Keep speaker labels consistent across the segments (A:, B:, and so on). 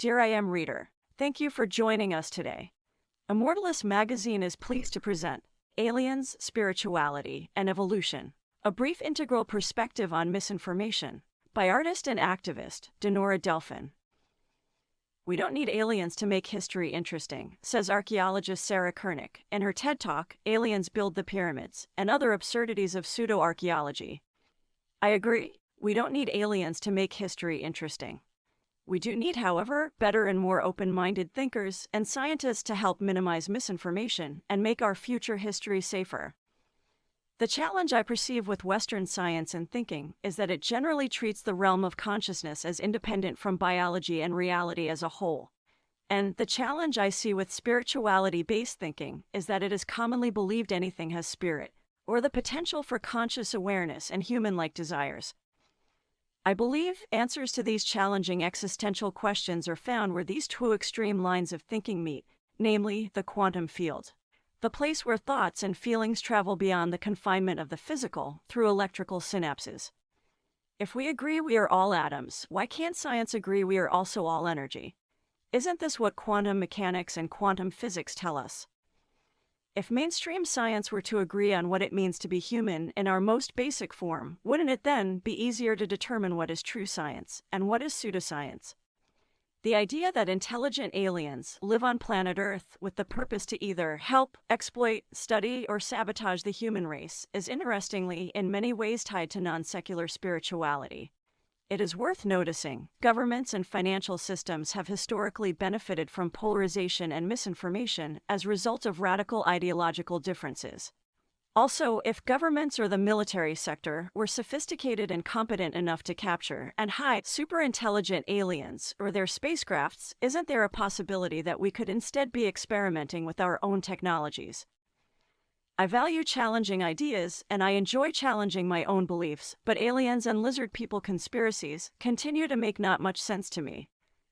A: Dear IM reader, thank you for joining us today. Immortalist magazine is pleased to present Aliens, Spirituality, and Evolution, a brief integral perspective on misinformation, by artist and activist Dinorah Delfin. We don't need aliens to make history interesting, says archaeologist Sarah Koenig in her TED Talk, Aliens Build the Pyramids, and Other Absurdities of Pseudo-Archaeology. I agree, we don't need aliens to make history interesting. We do need, however, better and more open-minded thinkers and scientists to help minimize misinformation and make our future history safer. The challenge I perceive with Western science and thinking is that it generally treats the realm of consciousness as independent from biology and reality as a whole. And the challenge I see with spirituality-based thinking is that it is commonly believed anything has spirit, or the potential for conscious awareness and human-like desires. I believe answers to these challenging existential questions are found where these two extreme lines of thinking meet, namely the quantum field, the place where thoughts and feelings travel beyond the confinement of the physical through electrical synapses. If we agree we are all atoms, why can't science agree we are also all energy? Isn't this what quantum mechanics and quantum physics tell us? If mainstream science were to agree on what it means to be human in our most basic form, wouldn't it then be easier to determine what is true science and what is pseudoscience? The idea that intelligent aliens live on planet Earth with the purpose to either help, exploit, study, or sabotage the human race is interestingly in many ways tied to non-secular spirituality. It is worth noticing, governments and financial systems have historically benefited from polarization and misinformation as a result of radical ideological differences. Also, if governments or the military sector were sophisticated and competent enough to capture and hide superintelligent aliens or their spacecrafts, isn't there a possibility that we could instead be experimenting with our own technologies? I value challenging ideas, and I enjoy challenging my own beliefs, but aliens and lizard people conspiracies continue to make not much sense to me.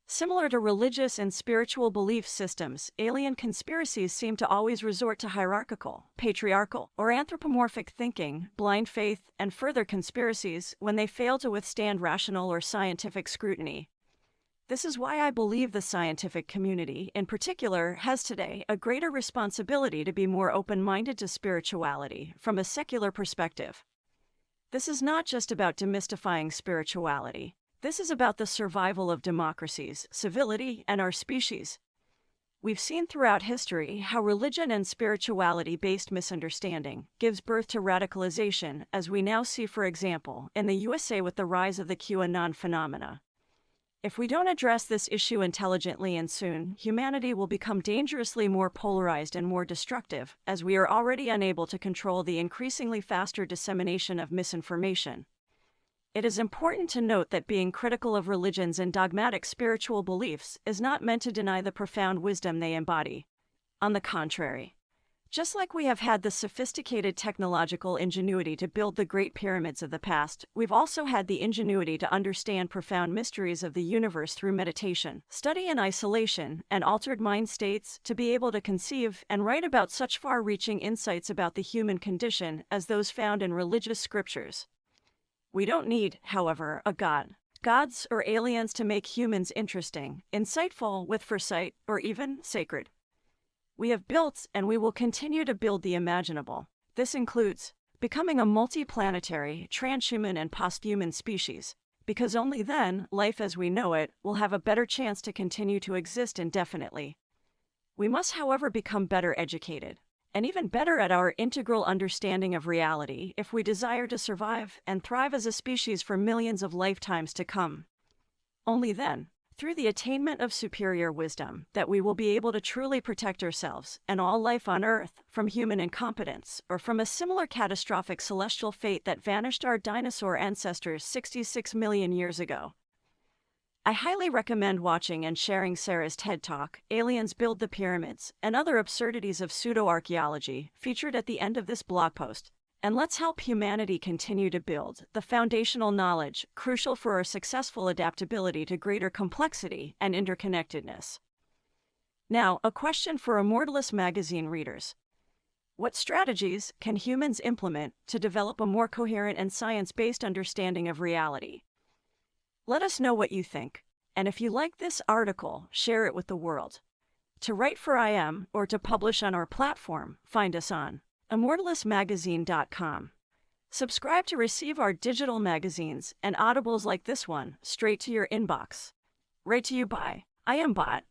A: Similar to religious and spiritual belief systems, alien conspiracies seem to always resort to hierarchical, patriarchal, or anthropomorphic thinking, blind faith, and further conspiracies when they fail to withstand rational or scientific scrutiny. This is why I believe the scientific community, in particular, has today a greater responsibility to be more open-minded to spirituality from a secular perspective. This is not just about demystifying spirituality. This is about the survival of democracies, civility, and our species. We've seen throughout history how religion and spirituality-based misunderstanding gives birth to radicalization, as we now see, for example, in the USA with the rise of the QAnon phenomena. If we don't address this issue intelligently and soon, humanity will become dangerously more polarized and more destructive, as we are already unable to control the increasingly faster dissemination of misinformation. It is important to note that being critical of religions and dogmatic spiritual beliefs is not meant to deny the profound wisdom they embody. On the contrary, just like we have had the sophisticated technological ingenuity to build the great pyramids of the past, we've also had the ingenuity to understand profound mysteries of the universe through meditation, study in isolation, and altered mind states to be able to conceive and write about such far-reaching insights about the human condition as those found in religious scriptures. We don't need, however, a god, gods, or aliens to make humans interesting, insightful, with foresight, or even sacred. We have built and we will continue to build the imaginable. This includes becoming a multi-planetary, transhuman, and posthuman species, because only then, life as we know it will have a better chance to continue to exist indefinitely. We must, however, become better educated, and even better at our integral understanding of reality if we desire to survive and thrive as a species for millions of lifetimes to come. Only then, through the attainment of superior wisdom, that we will be able to truly protect ourselves and all life on Earth from human incompetence or from a similar catastrophic celestial fate that vanished our dinosaur ancestors 66 million years ago. I highly recommend watching and sharing Sarah's TED Talk, Aliens Build the Pyramids, and Other Absurdities of Pseudo-Archaeology, featured at the end of this blog post. And let's help humanity continue to build the foundational knowledge crucial for our successful adaptability to greater complexity and interconnectedness. Now, a question for Immortalist magazine readers. What strategies can humans implement to develop a more coherent and science-based understanding of reality? Let us know what you think. And if you like this article, share it with the world. To write for IM or to publish on our platform, find us on immortalismagazine.com. Subscribe to receive our digital magazines and audibles like this one straight to your inbox. Right to you by IM Bot.